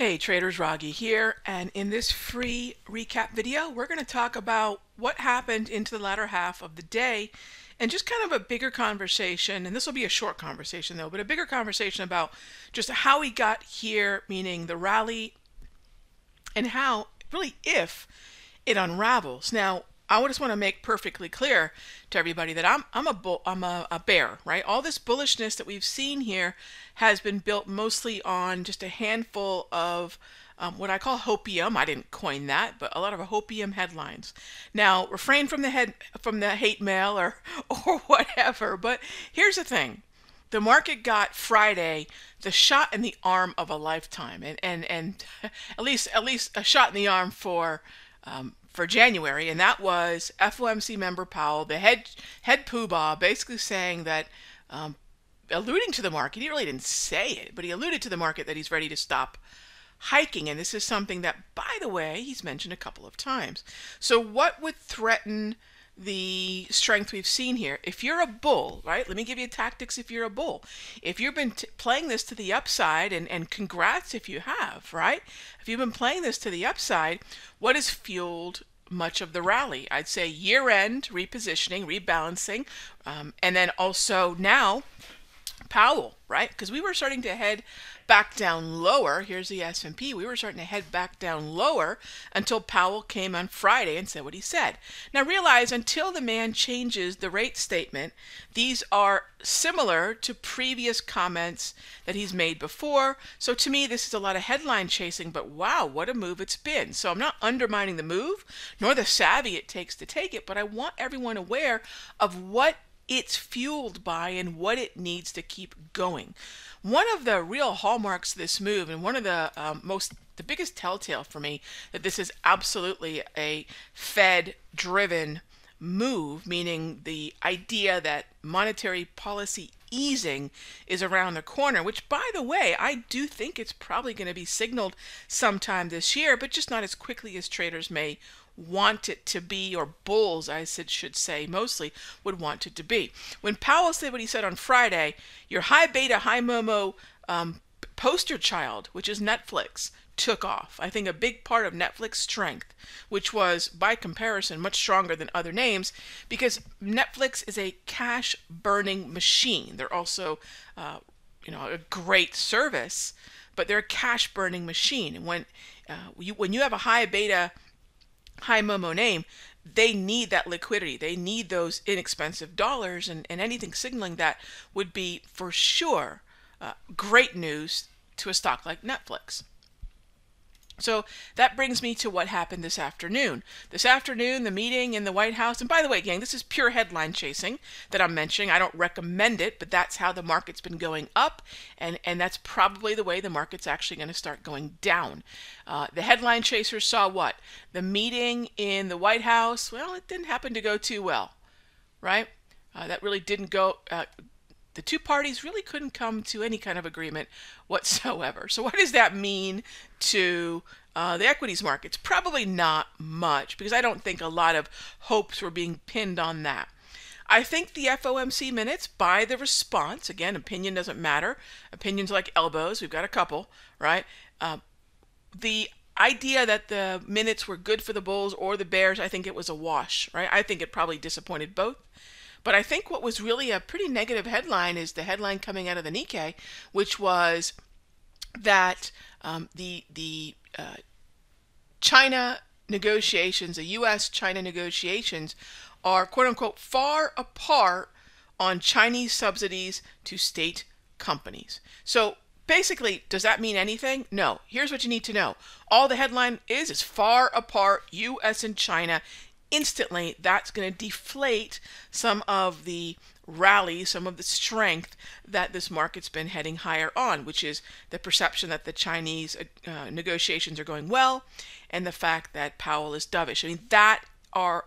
Hey traders, Raghee here, and in this free recap video we're going to talk about what happened into the latter half of the day and just kind of a bigger conversation, and this will be a short conversation though, but a bigger conversation about just how we got here, meaning the rally, and how, really if, it unravels. Now I just want to make perfectly clear to everybody that I'm a bear, right? All this bullishness that we've seen here has been built mostly on just a handful of what I call hopium. I didn't coin that, but a lot of hopium headlines. Now, refrain from the hate mail or whatever. But here's the thing: the market got Friday the shot in the arm of a lifetime, and at least a shot in the arm for January, and that was FOMC member Powell, the head poobah, basically saying that, alluding to the market, he really didn't say it, but he alluded to the market that he's ready to stop hiking, and this is something that, by the way, he's mentioned a couple of times. So what would threaten the strength we've seen here? If you're a bull, right? Let me give you tactics if you're a bull. If you've been playing this to the upside, and congrats if you have, right? If you've been playing this to the upside, what has fueled much of the rally? I'd say year-end repositioning, rebalancing, and then also now Powell, right? Because we were starting to head back down lower. Here's the S&P. We were starting to head back down lower until Powell came on Friday and said what he said. Now realize, until the man changes the rate statement, these are similar to previous comments that he's made before. So to me, this is a lot of headline chasing, but wow, what a move it's been. So I'm not undermining the move, nor the savvy it takes to take it, but I want everyone aware of what it's fueled by and what it needs to keep going. One of the real hallmarks of this move, and one of the biggest telltale for me that this is absolutely a Fed-driven move, meaning the idea that monetary policy easing is around the corner, which, by the way, I do think it's probably going to be signaled sometime this year, but just not as quickly as traders may want it to be, or bulls, I should say, mostly would want it to be. When Powell said what he said on Friday, your high beta, high Momo poster child, which is Netflix, took off. I think a big part of Netflix strength, which was by comparison much stronger than other names, because Netflix is a cash burning machine. They're also a great service, but they're a cash burning machine. And when you have a high beta, high Momo name, they need that liquidity. They need those inexpensive dollars, and anything signaling that would be for sure great news to a stock like Netflix. So that brings me to what happened this afternoon. This afternoon, the meeting in the White House, and by the way, gang, this is pure headline chasing that I'm mentioning. I don't recommend it, but that's how the market's been going up, and that's probably the way the market's actually going to start going down. The headline chasers saw what? The meeting in the White House, well, it didn't happen to go too well, right? That really didn't go... the two parties really couldn't come to any kind of agreement whatsoever. So what does that mean to the equities markets? Probably not much, because I don't think a lot of hopes were being pinned on that. I think the FOMC minutes, by the response, again, opinion doesn't matter. Opinions like elbows, we've got a couple, right? The idea that the minutes were good for the bulls or the bears, I think it was a wash, right? I think it probably disappointed both. But I think what was really a pretty negative headline is the headline coming out of the Nikkei, which was that the China negotiations, the U.S.-China negotiations, are quote-unquote far apart on Chinese subsidies to state companies. So basically, does that mean anything? No. Here's what you need to know. All the headline is far apart, U.S. and China. Instantly, that's going to deflate some of the rally, some of the strength that this market's been heading higher on, which is the perception that the Chinese negotiations are going well, and the fact that Powell is dovish. I mean,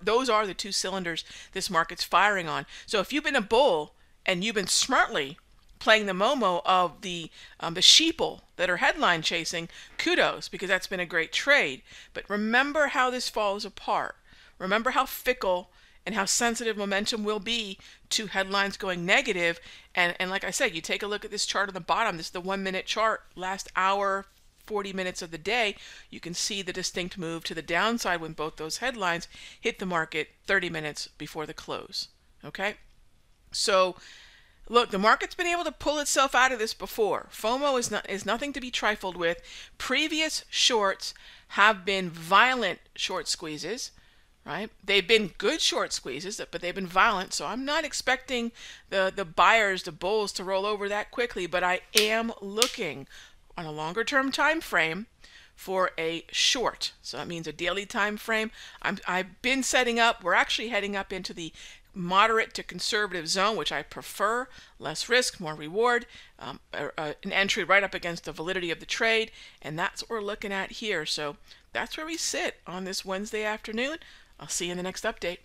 those are the two cylinders this market's firing on. So if you've been a bull and you've been smartly playing the Momo of the sheeple that are headline chasing, kudos, because that's been a great trade. But remember how this falls apart. Remember how fickle and how sensitive momentum will be to headlines going negative. And like I said, you take a look at this chart on the bottom. This is the 1 minute chart, last hour, 40 minutes of the day, you can see the distinct move to the downside when both those headlines hit the market 30 minutes before the close. Okay? So look, the market's been able to pull itself out of this before. FOMO is nothing to be trifled with. Previous shorts have been violent short squeezes, right? They've been good short squeezes, but they've been violent. So I'm not expecting the buyers, the bulls, to roll over that quickly, but I am looking on a longer term time frame for a short. So that means a daily time frame. I've been setting up. We're actually heading up into the moderate to conservative zone, which I prefer. Less risk, more reward. An entry right up against the validity of the trade, and that's what we're looking at here. So that's where we sit on this Wednesday afternoon. I'll see you in the next update.